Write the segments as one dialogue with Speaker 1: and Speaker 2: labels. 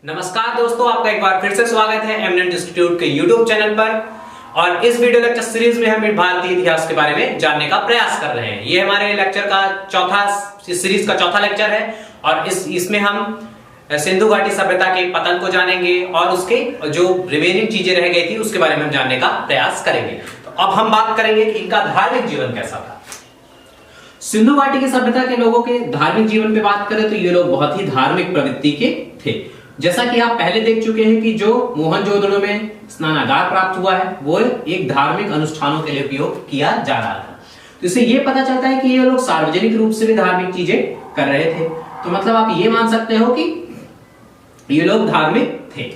Speaker 1: नमस्कार दोस्तों, आपका एक बार फिर से स्वागत है एमिनेंट इंस्टीट्यूट के यूट्यूब चैनल पर। और इस वीडियो लेक्चर सीरीज में हम भारतीय इतिहास के बारे में जानने का प्रयास कर रहे हैं। ये हमारे लेक्चर का सीरीज का चौथा लेक्चर है और इसमें हम सिंधु घाटी सभ्यता के पतन को जानेंगे और उसके जो रिमेनिंग चीजें रह गई थी उसके बारे में हम जानने का प्रयास करेंगे। तो अब हम बात करेंगे कि इनका धार्मिक जीवन कैसा था। सिंधु घाटी की सभ्यता के लोगों के धार्मिक जीवन पे बात करें तो ये लोग बहुत ही धार्मिक प्रवृत्ति के थे। जैसा कि आप पहले देख चुके हैं कि जो मोहनजोदड़ो में स्नानागार प्राप्त हुआ है वो एक धार्मिक अनुष्ठानों के लिए उपयोग किया जा रहा था। तो इससे ये पता चलता है कि ये लोग सार्वजनिक रूप से भी धार्मिक चीजें कर रहे थे। तो मतलब आप ये मान सकते हो कि ये लोग धार्मिक थे।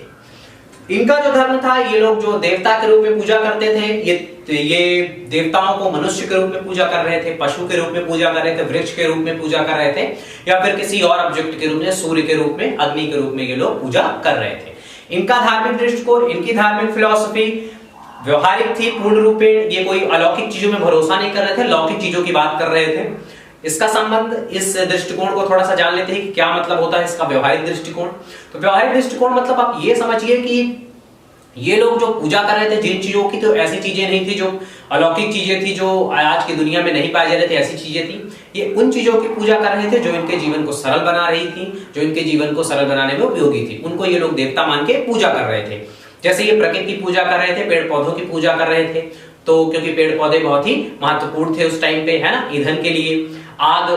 Speaker 1: इनका जो धर्म था, ये लोग जो देवता के रूप में पूजा करते थे, ये देवताओं को मनुष्य के रूप में पूजा कर रहे थे, पशु के रूप में पूजा कर रहे थे, वृक्ष के रूप में पूजा कर रहे थे, या फिर किसी और ऑब्जेक्ट के रूप में, सूर्य के रूप में, अग्नि के रूप में ये लोग पूजा कर रहे थे। इनका धार्मिक दृष्टिकोण, इनकी धार्मिक फिलॉसफी व्यवहारिक थी पूर्ण रूप में। ये कोई अलौकिक चीजों में भरोसा नहीं कर रहे थे, लौकिक चीजों की बात कर रहे थे। इसका संबंध, इस दृष्टिकोण को थोड़ा सा जान लेते हैं कि क्या मतलब होता है इसका व्यवहारिक दृष्टिकोण। तो व्यवहारिक दृष्टिकोण मतलब आप ये समझिए कि ये लोग जो पूजा कर रहे थे जिन चीजों की, तो ऐसी चीजें नहीं थी जो अलौकिक चीजें थी जो आज की दुनिया में नहीं पाई जा रही थी, ऐसी चीजें थी। ये उन चीजों की पूजा कर रहे थे जो इनके जीवन को सरल बना रही थी, जो इनके जीवन को सरल बनाने में उपयोगी थी। उनको ये लोग देवता मान के पूजा कर रहे थे। जैसे ये प्रकृति की पूजा कर रहे थे, पेड़ पौधों की पूजा कर रहे थे, तो क्योंकि पेड़ पौधे बहुत ही महत्वपूर्ण थे उस टाइम पे, है ना, ईंधन के लिए। आग,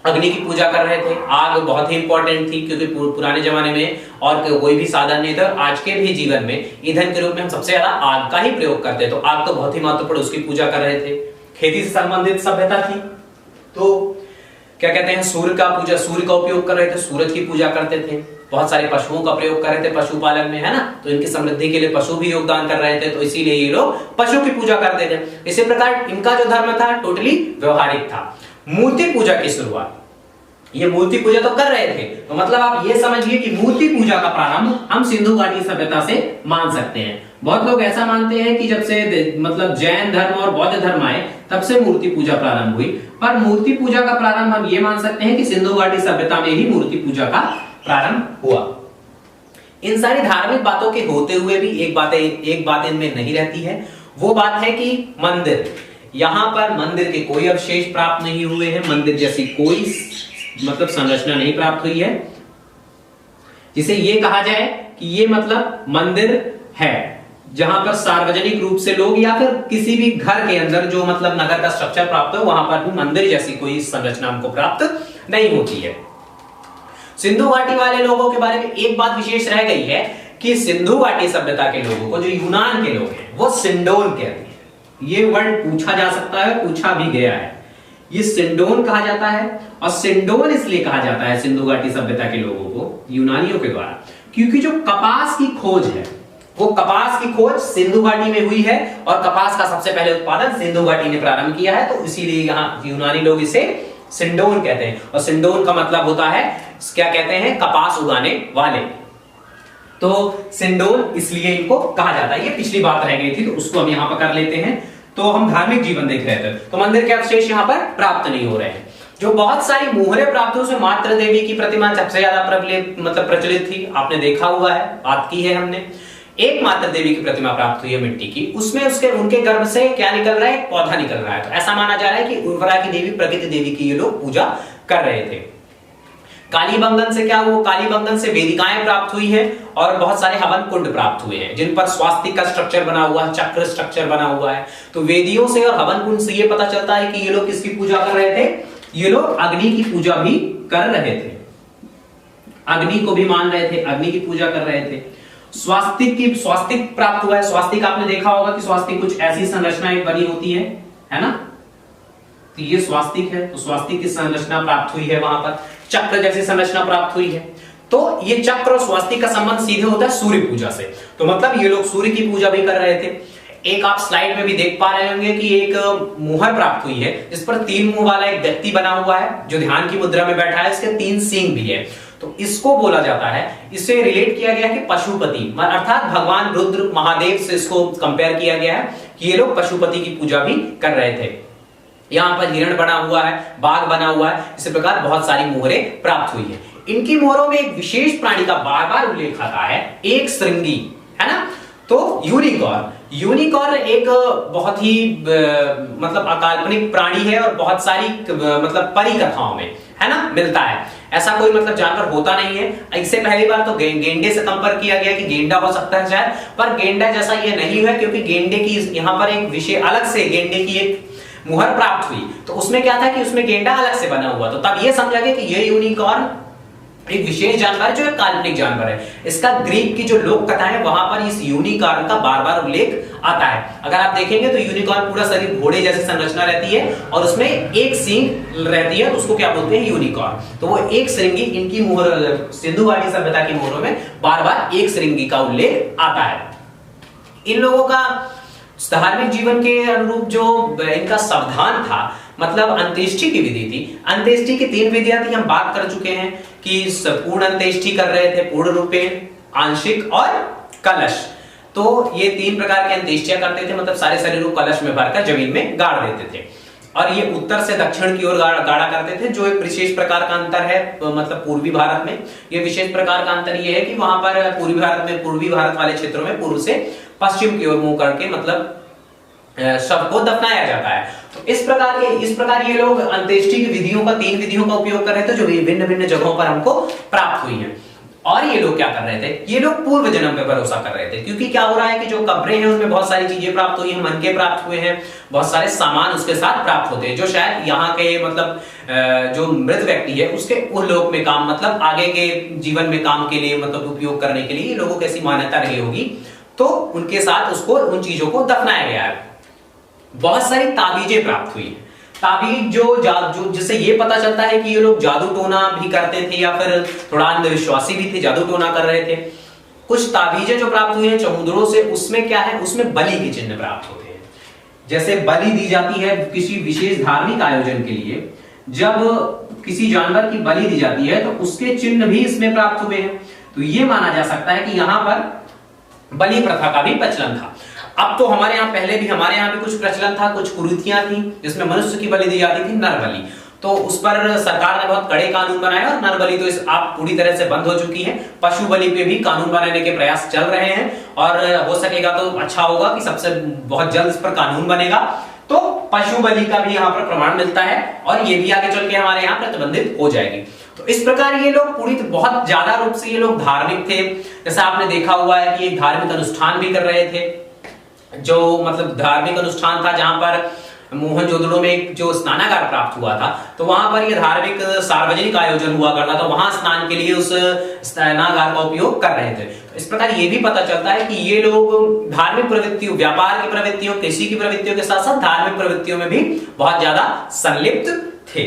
Speaker 1: अग्नि की पूजा कर रहे थे। आग बहुत ही इंपॉर्टेंट थी क्योंकि पुराने जमाने में और कोई भी साधन नहीं था। आज के भी जीवन में ईंधन के रूप में हम सबसे ज्यादा आग का ही प्रयोग करते हैं, तो आग तो बहुत ही महत्वपूर्ण, उसकी पूजा कर रहे थे। खेती से संबंधित सभ्यता थी, तो क्या कहते हैं, सूर्य का उपयोग कर रहे थे, सूरज की पूजा करते थे। बहुत सारे पशुओं का प्रयोग कर रहे थे पशुपालन में, है ना, तो इनकी समृद्धि के लिए पशु भी योगदान कर रहे थे, तो इसीलिए ये लोग पशु की पूजा करते थे। इसी प्रकार इनका जो धर्म था टोटली व्यवहारिक था। मूर्ति पूजा की शुरुआत, ये मूर्ति पूजा तो कर रहे थे, तो मतलब आप ये समझिए कि मूर्ति पूजा का प्रारंभ हम सिंधु घाटी सभ्यता से मान सकते हैं। बहुत लोग ऐसा मानते हैं कि जब से मतलब जैन धर्म और बौद्ध धर्म आए तब से मूर्ति पूजा प्रारंभ हुई, पर मूर्ति पूजा का प्रारंभ हम ये मान सकते हैं कि सिंधु घाटी सभ्यता में ही मूर्ति पूजा का प्रारंभ हुआ। इन सारी धार्मिक बातों के होते हुए भी एक बात इनमें नहीं रहती है, वो बात है कि मंदिर, यहाँ पर मंदिर के कोई अवशेष प्राप्त नहीं हुए हैं, मंदिर जैसी कोई मतलब संरचना नहीं प्राप्त हुई है जिसे ये कहा जाए कि ये मतलब मंदिर है जहां पर सार्वजनिक रूप से लोग या फिर किसी भी घर के अंदर जो मतलब नगर का स्ट्रक्चर प्राप्त हो, वहां पर भी मंदिर जैसी कोई संरचना हमको प्राप्त नहीं होती है। सिंधु घाटी वाले लोगों के बारे में एक बात विशेष रह गई है कि सिंधु घाटी सभ्यता के लोगों को, जो यूनान के लोग हैं, वो सिंडोन कहते हैं। ये वर्ड पूछा जा सकता है, पूछा भी गया है। ये सिंडोन कहा जाता है, और सिंडोन इसलिए कहा जाता है सिंधु घाटी सभ्यता के लोगों को यूनानियों के द्वारा क्योंकि जो कपास की खोज है, वो कपास की खोज सिंधु घाटी में हुई है और कपास का सबसे पहले उत्पादन सिंधु घाटी ने प्रारंभ किया है, तो इसीलिए यहाँ यूनानी लोग इसे सिंडोन कहते हैं। और सिंडोन का मतलब होता है, क्या कहते हैं, कपास उगाने वाले। तो सिंडोन इसलिए इनको कहा जाता है। ये पिछली बात रह गई थी, तो उसको हम यहाँ पर कर लेते हैं। तो हम धार्मिक जीवन देख रहे थे, तो मंदिर के अवशेष यहाँ पर प्राप्त नहीं हो रहे हैं। जो बहुत सारी मोहरे प्राप्त हुई, उसमें मातृ देवी की प्रतिमा सबसे ज्यादा प्रचलित थी, आपने देखा हुआ है, बात की है हमने। एक मातृ देवी की प्रतिमा प्राप्त हुई है मिट्टी की, उसमें उनके गर्भ से क्या निकल रहा है, पौधा निकल रहा है। तो ऐसा माना जा रहा है कि उर्वरा की देवी, प्रकृति देवी की ये लोग पूजा कर रहे थे। कालीबंगन से क्या हुआ, कालीबंगन से वेदिकाएं प्राप्त हुई है और बहुत सारे हवन कुंड प्राप्त हुए हैं जिन पर स्वास्तिक का स्ट्रक्चर बना हुआ है, चक्र स्ट्रक्चर बना हुआ है। तो वेदियों से और हवन कुंड से ये पता चलता है कि ये लोग किसकी पूजा कर रहे थे, ये लोग अग्नि की पूजा भी कर रहे थे, अग्नि को भी मान रहे थे, अग्नि की पूजा कर रहे थे। स्वास्तिक प्राप्त हुआ है। स्वास्तिक आपने देखा होगा कि स्वास्तिक कुछ ऐसी संरचनाएं बनी होती है ना, तो ये स्वास्तिक है, तो स्वास्तिक की संरचना प्राप्त हुई है। वहां पर चक्र जैसी संरचना प्राप्त हुई है। तो ये चक्र और स्वास्तिक का संबंध सीधे होता है सूर्य पूजा से, तो मतलब ये लोग सूर्य की पूजा भी कर रहे थे। एक आप स्लाइड में भी देख पा रहे होंगे कि एक मुहर प्राप्त हुई है जिस पर 3 मुंह वाला एक व्यक्ति बना हुआ है जो ध्यान की मुद्रा में बैठा है, इसके 3 सींग भी है। तो इसको बोला जाता है, इससे रिलेट किया गया कि पशुपति अर्थात भगवान रुद्र महादेव से इसको कंपेयर किया गया है कि ये लोग पशुपति की पूजा भी कर रहे थे। यहाँ पर हिरण बना हुआ है, बाघ बना हुआ है, इसी प्रकार बहुत सारी मोहरें प्राप्त हुई है। इनकी मोहरों में एक विशेष प्राणी का बार बार उल्लेख आता है, एक श्रृंगी, है ना। तो यूनिकॉर्न, यूनिकॉर्न एक बहुत ही मतलब अकाल्पनिक प्राणी है और बहुत सारी मतलब परी कथाओं में, है ना, मिलता है। ऐसा कोई मतलब जानवर होता नहीं है। इससे पहली बार तो गेंडे से कंपेयर किया गया कि गेंडा हो सकता है शायद, पर गेंडा जैसा ये नहीं है, क्योंकि गेंडे की यहाँ पर एक विषय अलग से गेंडे की एक मुहर प्राप्त हुई, तो उसमें क्या था कि उसमें गेंडा अलग से बना हुआ, तो तब ये समझा गया कि ये यूनिकॉर्न एक विशेष जानवर जो एक काल्पनिक जानवर है। इसका ग्रीक की जो लोक कथा है वहां पर इस यूनिकॉर्न का बार बार उल्लेख आता है। अगर आप देखेंगे तो यूनिकॉर्न पूरा शरीर घोड़े जैसी संरचना रहती है और उसमें एक सींग रहती है, तो उसको क्या बोलते हैं, यूनिकॉर्न। तो वो एक श्रृंगी, इनकी मोहर सिंधु घाटी सभ्यता की मोहरों में बार बार एक श्रृंगी का उल्लेख आता है। इन लोगों का धार्मिक जीवन के अनुरूप जो इनका सावधान था, मतलब अंत्येष्टि की विधि थी। अंत्येष्टि की 3 विधियां थी, हम बात कर चुके हैं कि पूर्ण अंत्येष्टि कर रहे थे, पूर्ण रूपेण, आंशिक और कलश। तो ये 3 प्रकार की अंत्येष्टियां करते थे, मतलब सारे शरीर को कलश में भरकर जमीन में गाड़ देते थे, और ये उत्तर से दक्षिण की ओर गाड़ा करते थे, जो एक विशेष प्रकार का अंतर है मतलब पूर्वी भारत में। ये विशेष प्रकार का अंतर ये है कि वहां पर पूर्वी भारत वाले क्षेत्रों में पूर्व से पश्चिम की ओर मुंह करके मतलब शव को दफनाया जाता है। तो इस प्रकार ये लोग अंत्येष्टि की विधियों का 3 विधियों का उपयोग कर रहे थे, जो भिन्न भिन्न जगहों पर हमको प्राप्त हुई हैं। और ये लोग क्या कर रहे थे, ये लोग पूर्व जन्म पे भरोसा कर रहे थे, क्योंकि क्या हो रहा है कि जो कब्रें हैं उसमें बहुत सारी चीजें प्राप्त हुई हैं, मनके प्राप्त हुए हैं, बहुत सारे सामान उसके साथ प्राप्त होते हैं, जो शायद यहाँ के मतलब जो मृत व्यक्ति है उसके उन लोग में काम, मतलब आगे के जीवन में काम के लिए मतलब उपयोग करने के लिए लोगों की ऐसी मान्यता रही होगी, तो उनके साथ उसको उन चीजों को दफनाया गया है। बहुत सारी ताबीजें प्राप्त हुई हैं। ताबीज जो जिससे ये पता चलता है कि ये लोग जादू टोना भी करते थे या फिर थोड़ा अंधविश्वासी भी थे, जादू टोना कर रहे थे। कुछ ताबीजें जो प्राप्त हुई हैं चमुद्रों से, उसमें क्या है, उसमें बलि के चिन्ह प्राप्त होते हैं। जैसे बलि दी जाती है किसी विशेष धार्मिक आयोजन के लिए, जब किसी जानवर की बलि दी जाती है तो उसके चिन्ह भी इसमें प्राप्त हुए हैं। तो ये माना जा सकता है कि यहां पर बलि प्रथा का भी प्रचलन था। अब तो हमारे यहाँ पहले भी हमारे यहाँ भी कुछ प्रचलन था, कुछ कुरीतियां थी जिसमें मनुष्य की बलि दी जाती थी, नर बलि। तो उस पर सरकार ने बहुत कड़े कानून बनाए और नर बलि तो आप पूरी तरह से बंद हो चुकी है। पशु बलि पे भी कानून बनाने के प्रयास चल रहे हैं और हो सकेगा तो अच्छा होगा कि सबसे बहुत जल्द इस पर कानून बनेगा, तो पशु बलि का भी यहाँ पर प्रमाण मिलता है और ये भी आगे चल के हमारे यहाँ प्रतिबंधित हो जाएगी। तो इस प्रकार ये लोग बहुत ज्यादा रूप से ये लोग धार्मिक थे। जैसा आपने देखा हुआ है कि एक धार्मिक अनुष्ठान भी कर रहे थे, जो मतलब धार्मिक अनुष्ठान था जहां पर मोहनजोदड़ो में एक जो स्नानागार प्राप्त हुआ था, तो वहां पर ये धार्मिक सार्वजनिक आयोजन हुआ करता था, वहां स्नान के लिए उस स्नानागार का उपयोग कर रहे थे। तो इस प्रकार ये भी पता चलता है कि ये लोग धार्मिक प्रवृत्तियों, व्यापार की प्रवृत्तियों, कृषि की प्रवृत्तियों के साथ साथ धार्मिक प्रवृत्तियों में भी बहुत ज्यादा संलिप्त थे।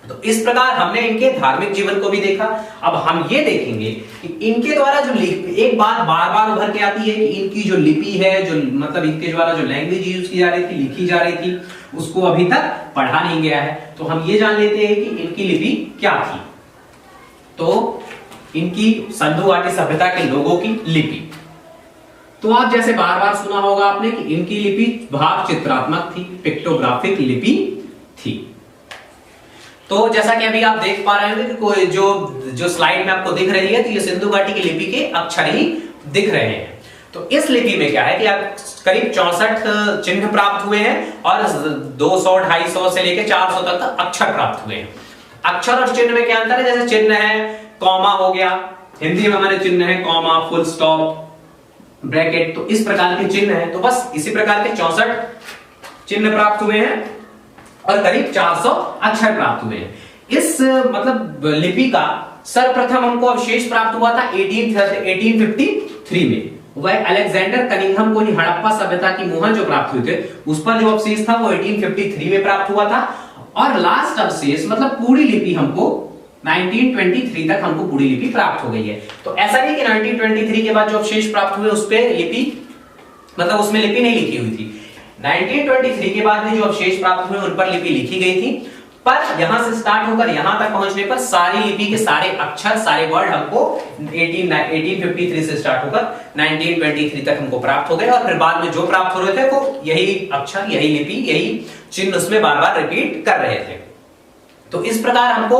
Speaker 1: तो इस प्रकार हमने इनके धार्मिक जीवन को भी देखा। अब हम ये देखेंगे कि इनके द्वारा जो एक बात बार बार उभर के आती है कि इनकी जो लिपि है, जो मतलब इनके द्वारा जो लैंग्वेज यूज की जा रही थी, लिखी जा रही थी, उसको अभी तक पढ़ा नहीं गया है। तो हम ये जान लेते हैं कि इनकी लिपि क्या थी। तो इनकी सिंधु घाटी सभ्यता के लोगों की लिपि, तो आप जैसे बार बार सुना होगा आपने कि इनकी लिपि भाव चित्रात्मक थी, पिक्टोग्राफिक लिपि थी। तो जैसा कि अभी आप देख पा रहे हैं कि कोई जो स्लाइड में आपको दिख रही है, तो ये सिंधु घाटी की लिपि के अक्षर ही दिख रहे हैं। तो इस लिपि में क्या है कि आप करीब 64 चिन्ह प्राप्त हुए हैं और 200, 250 से लेकर 400 तक अक्षर प्राप्त हुए हैं। अक्षर और चिन्ह में क्या अंतर है, जैसे चिन्ह है कॉमा हो गया, हिंदी में हमारे चिन्ह है कॉमा, फुल स्टॉप, ब्रैकेट, तो इस प्रकार के चिन्ह है। तो बस इसी प्रकार के 64 चिन्ह प्राप्त हुए हैं और करीब 400 अक्षर प्राप्त हुए हैं। इस मतलब लिपि का सर्वप्रथम हमको अवशेष प्राप्त हुआ था 1853 में। वह अलेक्जेंडर कनिंघम को ही हड़प्पा सभ्यता की मोहर जो प्राप्त हुए थे, उस पर जो अवशेष था वो 1853 में प्राप्त हुआ था। और लास्ट अवशेष मतलब पूरी लिपि हमको 1923 तक हमको पूरी लिपि प्राप्त हो गई है। तो ऐसा नहीं कि 1923 के बाद जो अवशेष प्राप्त हुए उस पे लिपि मतलब उसमें लिपि नहीं लिखी हुई थी। 1923 के बाद में जो अवशेष प्राप्त हुए उन पर लिपि लिखी गई थी, पर यहां से स्टार्ट होकर यहां तक पहुंचने पर सारी लिपि के सारे अक्षर, सारे वर्ड हमको 1853 से स्टार्ट होकर 1923 तक हमको प्राप्त हो गए। और फिर बाद में जो प्राप्त हो रहे थे वो यही अक्षर, यही लिपि, यही चिन्ह उसमें बार बार रिपीट कर रहे थे। तो इस प्रकार हमको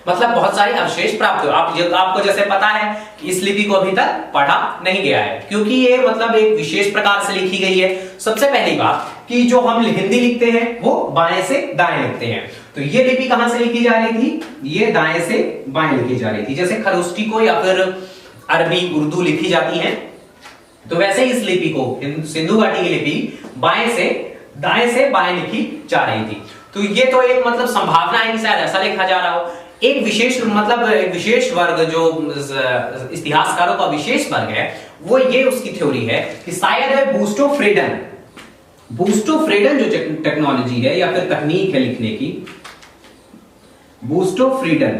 Speaker 1: मतलब बहुत सारे अवशेष प्राप्त हुए। आपको जैसे पता है कि इस लिपि को अभी तक पढ़ा नहीं गया है, क्योंकि ये मतलब एक विशेष प्रकार से लिखी गई है। सबसे पहली बात कि जो हम हिंदी लिखते हैं वो बाएं से दाएं लिखते हैं, तो ये लिपि कहां से लिखी जा रही थी, ये दाएं से बाएं लिखी जा रही थी। जैसे खरोष्टी को या फिर अरबी उर्दू लिखी जाती है, तो वैसे इस लिपि को सिंधु घाटी की लिपि दाएं से बाएं लिखी जा रही थी। तो ये तो एक मतलब संभावना है कि शायद ऐसा लिखा जा रहा हो। एक विशेष वर्ग जो इतिहासकारों का विशेष वर्ग है, वो ये उसकी थ्योरी है कि शायद है बूस्टो-फ्रेडन जो टेक्नोलॉजी है या फिर तकनीक है लिखने की, बूस्टो-फ्रेडन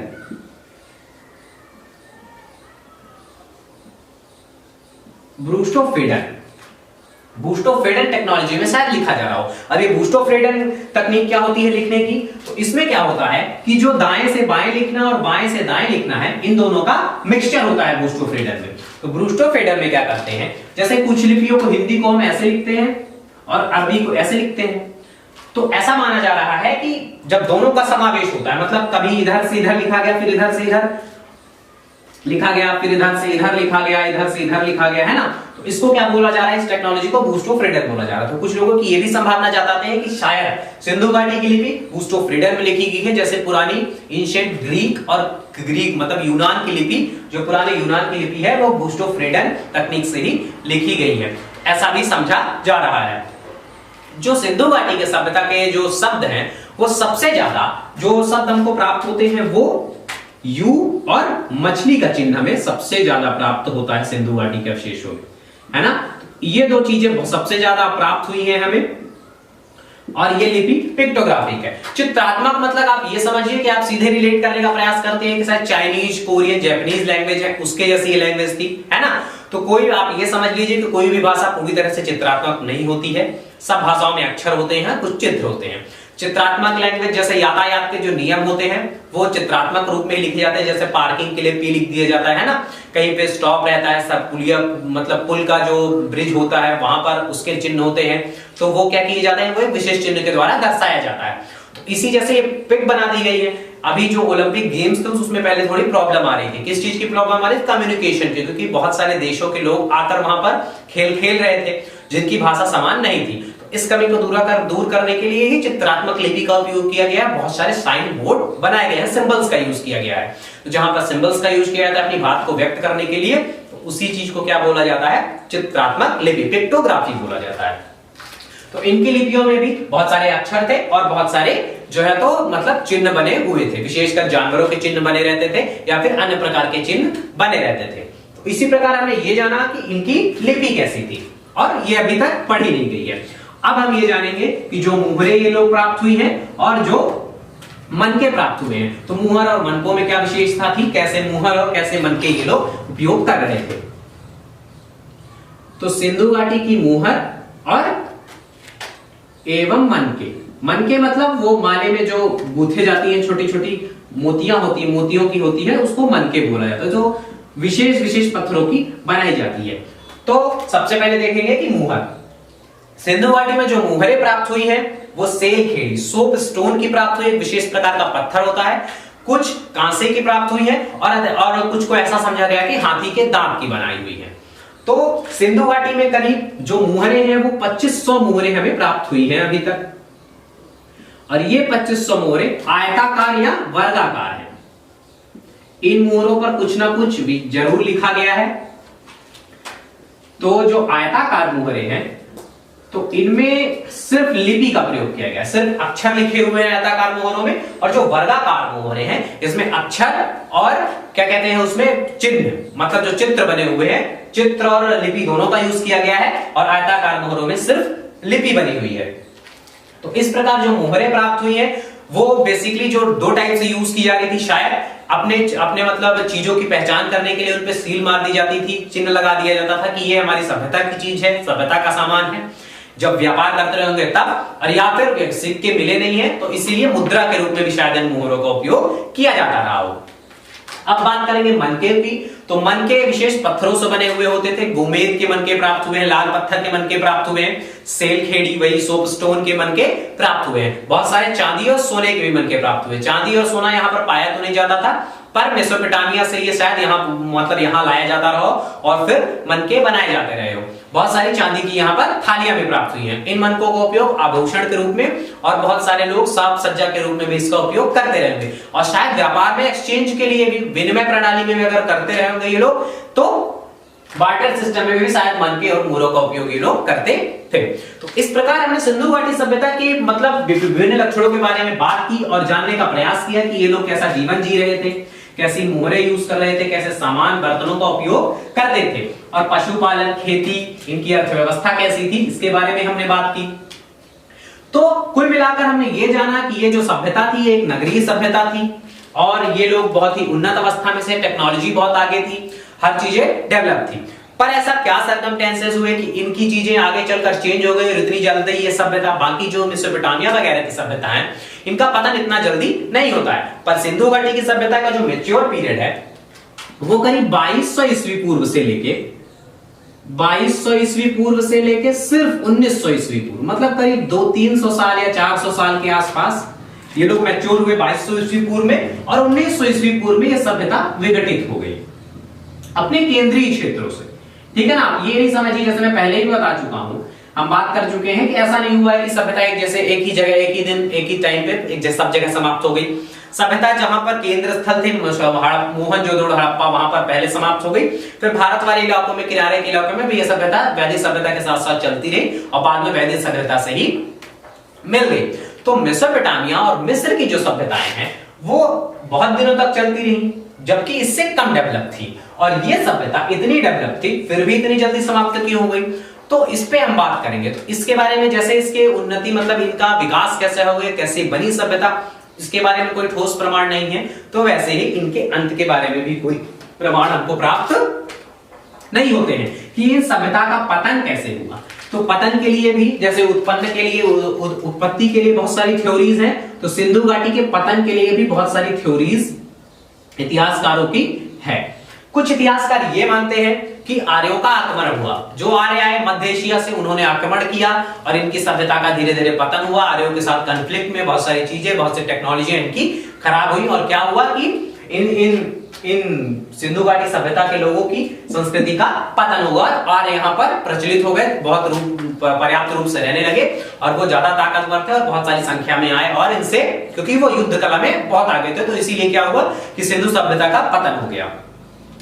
Speaker 1: टेक्नोलॉजी में शायद लिखा जा रहा हो। अब ये बूस्टो-फ्रेडन तकनीक क्या होती है लिखने की, तो इसमें क्या होता है कि जो दाएं से बाएं लिखना और बाएं से दाएं लिखना है, इन दोनों का मिक्सचर होता है बूस्टो-फ्रेडन में। तो बूस्टो-फ्रेडन में क्या करते हैं, जैसे कुछ लिपियों को हिंदी को हम ऐसे लिखते हैं और अरबी को ऐसे लिखते हैं, तो ऐसा माना जा रहा है कि जब दोनों का समावेश होता है, मतलब कभी इधर से इधर लिखा गया, फिर इधर से इधर लिखा गया, फिर इधर से इधर लिखा गया, इधर से इधर लिखा गया, है ना, तो इसको क्या बोला जा रहा है, इस टेक्नोलॉजी को बूस्टो-फ्रेडन बोला जा रहा है। तो कुछ लोगों की ये भी संभावना जताते हैं कि शायद सिंधु घाटी की लिपि बूस्टो-फ्रेडन में लिखी गई है, जैसे पुरानी एंशिएंट ग्रीक मतलब यूनान की लिपि, जो पुराने यूनान की लिपि है वो बूस्टो-फ्रेडन तकनीक से ही लिखी गई है, ऐसा भी समझा जा रहा है। जो सिंधु घाटी के सभ्यता के जो शब्द हैं, वो सबसे ज्यादा जो शब्द हमको प्राप्त होते हैं वो यू और मछली का चिन्ह हमें सबसे ज्यादा प्राप्त होता है सिंधु घाटी के अवशेषों में, है ना। ये दो चीजें सबसे ज्यादा प्राप्त हुई हैं हमें, और ये लिपि पिक्टोग्राफिक है। चित्रात्मक मतलब आप ये समझिए कि आप सीधे रिलेट करने का प्रयास करते हैं कि शायद चाइनीज, कोरियन, जापानीज लैंग्वेज है, उसके जैसी ये लैंग्वेज थी, है ना। तो कोई आप ये समझ लीजिए कि कोई भी भाषा पूरी तरह से चित्रात्मक नहीं होती है। सब भाषाओं में अक्षर होते हैं, कुछ चित्र होते हैं। चित्रात्मक लैंग्वेज जैसे यातायात के जो नियम होते हैं वो चित्रात्मक रूप में लिखे जाते हैं, जैसे पार्किंग के लिए पी लिख दिया जाता है ना, कहीं पे स्टॉप रहता है, सब पुलिया मतलब पुल का जो ब्रिज होता है वहां पर उसके चिन्ह होते हैं, तो वो क्या किए जाते हैं, वो एक विशेष चिन्ह के द्वारा दर्शाया जाता है। तो इसी जैसे ये पिक बना दी गई है। अभी जो ओलंपिक गेम्स थे उसमें पहले थोड़ी प्रॉब्लम आ रही थी, किस चीज की प्रॉब्लम आ रही थी, कम्युनिकेशन की, क्योंकि बहुत सारे देशों के लोग आकर वहां पर खेल रहे थे जिनकी भाषा समान नहीं थी। इस कमी को दूर करने के लिए ही चित्रात्मक लिपि का उपयोग किया गया है। बहुत सारे साइन बोर्ड बनाए गए हैं, सिंबल्स का यूज किया गया है। तो जहां पर सिंबल्स का यूज किया जाता है अपनी बात को व्यक्त करने के लिए, तो उसी चीज को क्या बोला जाता है, चित्रात्मक लिपि, पिक्टोग्राफी बोला जाता है। तो इनकी लिपियों में भी बहुत सारे अक्षर थे और बहुत सारे जो है तो मतलब चिन्ह बने हुए थे, विशेषकर जानवरों के चिन्ह बने रहते थे या फिर अन्य प्रकार के चिन्ह बने रहते थे। तो इसी प्रकार हमने ये जाना कि इनकी लिपि कैसी थी, और ये अभी तक पढ़ी नहीं गई है। अब हम ये जानेंगे कि जो मुहरे ये लोग प्राप्त हुई हैं और जो मनके प्राप्त हुए हैं, तो मुहर और मनकों में क्या विशेषता थी, कैसे मुहर और कैसे मनके ये लोग उपयोग कर रहे थे। तो सिंधु घाटी की मुहर और एवं मनके मतलब वो माले में जो गूंथे जाती हैं, छोटी छोटी मोतियां होती है, मोतियों की होती है, उसको मनके बोला जाता है, जो विशेष पत्थरों की बनाई जाती है। तो सबसे पहले देखेंगे कि मुहर। सिंधु घाटी में जो मुहरें प्राप्त हुई हैं वो सेल खेड़ी, सोप स्टोन की प्राप्त हुई, एक विशेष प्रकार का पत्थर होता है। कुछ कांसे की प्राप्त हुई है और कुछ को ऐसा समझा गया कि हाथी के दांत की बनाई हुई है। तो सिंधु घाटी में करीब जो मुहरें हैं वो 2500 मुहरें हमें प्राप्त हुई हैं अभी तक, और ये 2500 मुहरें आयताकार या वर्गाकार हैं। इन मुहरों पर कुछ ना कुछ भी जरूर लिखा गया है। तो जो आयताकार मुहरें हैं तो इनमें सिर्फ लिपि का प्रयोग किया गया, सिर्फ अक्षर लिखे हुए हैं आयताकार मुहरों में, और जो वर्गाकार मुहरें हैं इसमें अक्षर और क्या कहते हैं उसमें चिन्ह, मतलब जो चित्र बने हुए हैं, चित्र और लिपि दोनों का यूज किया गया है, और आयताकार मुहरों में सिर्फ लिपि बनी हुई है। तो इस प्रकार जो मुहरें प्राप्त हुई है वो बेसिकली जो दो टाइप से यूज की जा रही थी, शायद अपने मतलब चीजों की पहचान करने के लिए उन पे सील मार दी जाती थी, चिन्ह लगा दिया जाता था कि ये हमारी सभ्यता की चीज है, सभ्यता का सामान है। जब व्यापार करते रहे होंगे तब, और या फिर सिक्के मिले नहीं है तो इसीलिए मुद्रा के रूप में भी शायद इन मुहरों का उपयोग किया जाता रहा हो। अब बात करेंगे मनके की। तो मनके विशेष पत्थरों से बने हुए होते थे। गोमेद के मनके प्राप्त हुए हैं, लाल पत्थर के मनके प्राप्त हुए हैं, सेलखेड़ी वही सोप स्टोन के मनके प्राप्त हुए हैं। बहुत सारे चांदी और सोने के भी मनके प्राप्त हुए। चांदी और सोना यहाँ पर पाया तो नहीं जाता था, पर मेसोपोटामिया से ये शायद यहाँ मतलब यहाँ लाया जाता रहो और फिर मनके बनाए जाते रहे हो। बहुत सारी चांदी की यहाँ पर थालियां भी प्राप्त हुई हैं। इन मनकों का उपयोग आभूषण के रूप में और बहुत सारे लोग साज सज्जा के रूप में भी इसका उपयोग करते रहेंगे और शायद व्यापार में एक्सचेंज के लिए भी, विनिमय प्रणाली में भी अगर करते रहेंगे ये लोग, तो बार्टर सिस्टम में भी शायद मनके और मूरों का उपयोग ये लोग करते थे। तो इस प्रकार हमने सिंधु घाटी सभ्यता के मतलब विभिन्न लक्षणों के बारे में बात की और जानने का प्रयास किया कि ये लोग कैसा जीवन जी रहे थे, कैसी मोहरें यूज कर रहे थे, कैसे सामान बर्तनों का उपयोग करते थे, और पशुपालन, खेती, इनकी अर्थव्यवस्था कैसी थी, इसके बारे में हमने बात की। तो कुल मिलाकर हमने ये जाना कि ये जो सभ्यता थी एक नगरीय सभ्यता थी और ये लोग बहुत ही उन्नत अवस्था में से, टेक्नोलॉजी बहुत आगे थी, हर चीजें डेवलप थी। पर ऐसा क्या सर्कमस्टेंसेस हुए कि इनकी चीजें आगे चलकर चेंज हो गई और इतनी जल्दी ये सभ्यता, बाकी जो मेसोपोटामिया वगैरह की सभ्यता है, इनका पतन इतना जल्दी नहीं होता है। पर सिंधु घाटी की सभ्यता का जो मैच्योर पीरियड है वो करीब 2200 ईस्वी पूर्व से लेके 2200 ईस्वी पूर्व से लेके सिर्फ 1900 ईस्वी पूर्व, मतलब करीब 200-300 साल या 400 साल के आसपास ये लोग मैच्योर हुए 2200 ईस्वी पूर्व में, और 1900 ईस्वी पूर्व में ये सभ्यता विघटित हो गई अपने केंद्रीय क्षेत्रों से। ठीक है ना, ये नहीं समझिए, जैसे मैं पहले ही बता चुका हूं, हम बात कर चुके हैं कि ऐसा नहीं हुआ है कि सभ्यता एक जैसे एक ही जगह, एक ही दिन, एक ही टाइम पे एक जैसे सब जगह समाप्त हो गई। सभ्यता जहां पर केंद्र स्थल थे मोहनजोदड़ो, हड़प्पा, वहां पर पहले समाप्त हो गई। फिर भारत वाले इलाकों में, किनारे के इलाकों में भी ये सभ्यता वैदिक सभ्यता के साथ साथ चलती रही और बाद में वैदिक सभ्यता से ही मिल गई। तो मेसोपोटामिया और मिस्र की जो सभ्यताएं हैं वो बहुत दिनों तक चलती रही, जबकि इससे कम डेवलप थी, और ये सभ्यता इतनी डेवलप थी फिर भी इतनी जल्दी समाप्त क्यों हो गई। तो इस पे हम बात करेंगे। तो इसके बारे में, जैसे इसके उन्नति मतलब इनका विकास कैसे हो गया, कैसे बनी सभ्यता, इसके बारे में कोई ठोस प्रमाण नहीं है, तो वैसे ही इनके अंत के बारे में भी कोई प्रमाण हमको प्राप्त नहीं होते हैं कि इन सभ्यता का पतन कैसे हुआ। तो पतन के लिए भी, जैसे उत्पन्न के लिए, उत्पत्ति के लिए बहुत सारी थ्योरीज हैं, तो सिंधु घाटी के पतन के लिए भी बहुत सारी थ्योरीज इतिहासकारों की है। कुछ इतिहासकार ये मानते हैं कि आर्यों का आक्रमण हुआ, जो आर्य आए मध्य एशिया से, उन्होंने आक्रमण किया और इनकी सभ्यता का धीरे धीरे पतन हुआ। आर्यों के साथ कॉन्फ्लिक्ट में बहुत सारी चीजें, बहुत सी टेक्नोलॉजी इनकी खराब हुई, और क्या हुआ कि इन सिंधु घाटी सभ्यता के लोगों की संस्कृति का पतन हुआ और यहाँ पर प्रचलित हो गए, बहुत पर्याप्त रूप से रहने लगे और वो ज्यादा ताकतवर थे और बहुत सारी संख्या में आए, और इनसे, क्योंकि वो युद्ध कला में बहुत आगे थे, तो इसीलिए क्या हुआ कि सिंधु सभ्यता का पतन हो गया।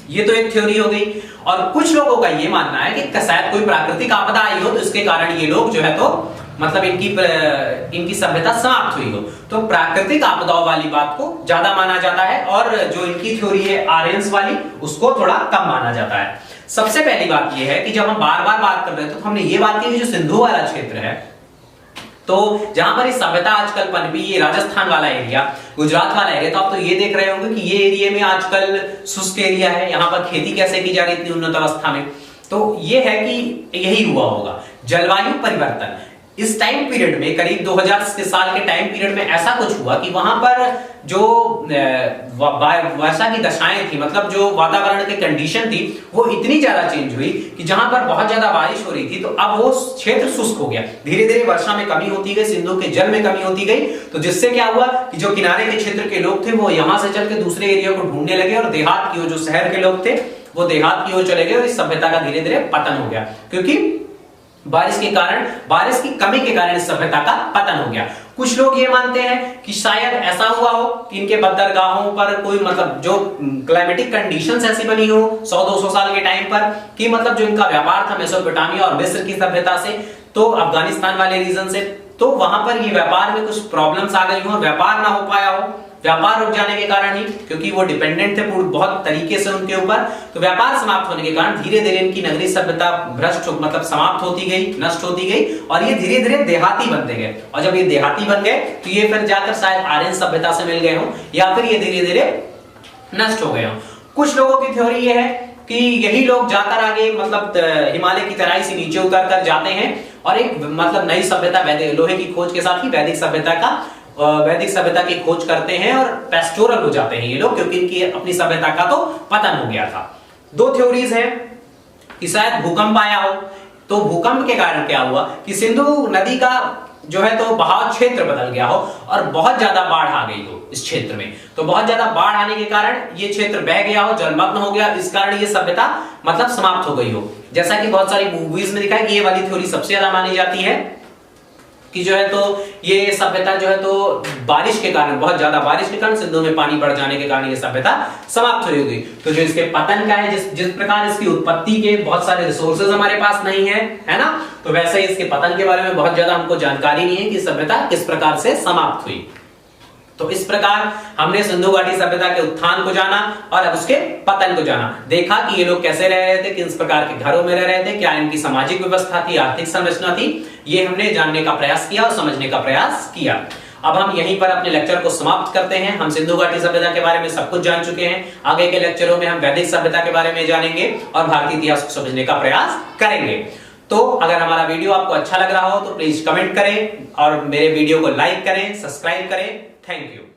Speaker 1: ये तो एक थ्योरी हो गई। और कुछ लोगों का ये मानना है कि शायद कोई प्राकृतिक आपदा आई हो, तो इसके कारण ये लोग जो है तो मतलब इनकी सभ्यता समाप्त हुई हो। तो प्राकृतिक आपदाओं वाली बात को ज्यादा माना जाता है, और जो इनकी थ्योरी है आर्यंस वाली, उसको थोड़ा कम माना जाता है। सबसे पहली बात यह है कि जब हम बार बार बात कर रहे थे, तो हमने ये बात की कि जो सिंधु वाला क्षेत्र है, तो जहां पर इस सभ्यता आजकल पनपी, ये राजस्थान वाला एरिया, गुजरात वाला एरिया, तो आप तो ये देख रहे होंगे कि ये एरिया में आजकल शुष्क एरिया है, यहाँ पर खेती कैसे की जा रही थी उन्नत अवस्था में। तो ये है कि यही हुआ होगा जलवायु परिवर्तन। इस टाइम पीरियड में, करीब 2000 साल के टाइम पीरियड में ऐसा कुछ हुआ कि वहां पर जो वर्षा की दशाएं थी, मतलब जो वातावरण की कंडीशन थी, वो इतनी ज्यादा चेंज हुई कि जहां पर बहुत ज्यादा बारिश हो रही थी, तो अब वो क्षेत्र शुष्क हो गया। धीरे धीरे वर्षा में कमी होती गई, सिंधु के जल में कमी होती गई, तो जिससे क्या हुआ कि जो किनारे के क्षेत्र के लोग थे वो यहां से चल के दूसरे एरिया को ढूंढने लगे, और देहात की ओर, जो शहर के लोग थे वो देहात की ओर चले गए, और इस सभ्यता का धीरे धीरे पतन हो गया, क्योंकि बारिश के कारण, बारिश की कमी के कारण इस सभ्यता का पतन हो गया। कुछ लोग ये मानते हैं कि शायद ऐसा हुआ हो कि इनके बंदरगाहों पर कोई मतलब जो क्लाइमेटिक कंडीशंस ऐसी बनी हो 100-200 साल के टाइम पर, कि मतलब जो इनका व्यापार था मेसोपोटामिया और मिस्र की सभ्यता से, तो अफगानिस्तान वाले रीजन से, तो वहां पर ये व्यापार में कुछ प्रॉब्लम्स आ गई हो, व्यापार ना हो पाया हो, व्यापार रुक जाने के कारण ही, क्योंकि वो डिपेंडेंट थे बहुत तरीके से उनके ऊपर, तो व्यापार समाप्त होने के कारण धीरे धीरे इनकी नगरीय सभ्यता भ्रष्ट मतलब समाप्त होती गई, नष्ट होती गई, और ये धीरे धीरे देहाती बनते गए। और जब ये देहाती बन गए तो ये फिर जाकर शायद आर्यन सभ्यता से मिल गए हो, या फिर ये धीरे धीरे नष्ट हो गए हो। कुछ लोगों की थ्योरी ये है कि यही लोग जाकर आगे मतलब हिमालय की तराई से नीचे उतर कर जाते हैं और एक मतलब नई सभ्यता, वैदिक लोहे की खोज के साथ ही वैदिक सभ्यता का वैदिक सभ्यता की खोज करते हैं और पेस्टोरल हो जाते हैं ये लोग, क्योंकि इनकी अपनी सभ्यता का तो पतन हो गया था। दो थ्योरीज हैं कि शायद भूकंप आया हो। तो भूकंप के कारण क्या हुआ कि सिंधु नदी का जो है तो बहाव क्षेत्र बदल गया हो और बहुत ज्यादा बाढ़ आ गई हो इस क्षेत्र में। तो बहुत ज्यादा बाढ़ आने के कारण ये क्षेत्र बह गया हो, जलमग्न हो गया, इस कारण ये सभ्यता मतलब समाप्त हो गई हो। जैसा कि बहुत सारी मूवीज में दिखा है कि ये वाली थ्योरी सबसे ज्यादा मानी जाती है कि जो है तो ये सभ्यता जो है तो बारिश के कारण, बहुत ज्यादा बारिश के कारण, सिंधु में पानी बढ़ जाने के कारण ये सभ्यता समाप्त हो गई। तो जो इसके पतन का है, जिस प्रकार इसकी उत्पत्ति के बहुत सारे रिसोर्सेज हमारे पास नहीं है ना, तो वैसे ही इसके पतन के बारे में बहुत ज्यादा हमको जानकारी नहीं है कि सभ्यता किस प्रकार से समाप्त हुई। तो इस प्रकार हमने सिंधु घाटी सभ्यता के उत्थान को जाना और अब उसके पतन को जाना, देखा कि ये लोग कैसे रह रहे थे, किस प्रकार के घरों में रह रहे थे, क्या इनकी सामाजिक व्यवस्था थी, आर्थिक संरचना थी, ये हमने जानने का प्रयास किया और समझने का प्रयास किया। अब हम यहीं पर अपने लेक्चर को समाप्त करते हैं। हम सिंधु घाटी सभ्यता के बारे में सब कुछ जान चुके हैं। आगे के लेक्चरों में हम वैदिक सभ्यता के बारे में जानेंगे और भारतीय इतिहास को समझने का प्रयास करेंगे। तो अगर हमारा वीडियो आपको अच्छा लग रहा हो तो प्लीज कमेंट करें और मेरे वीडियो को लाइक करें, सब्सक्राइब करें। Thank you.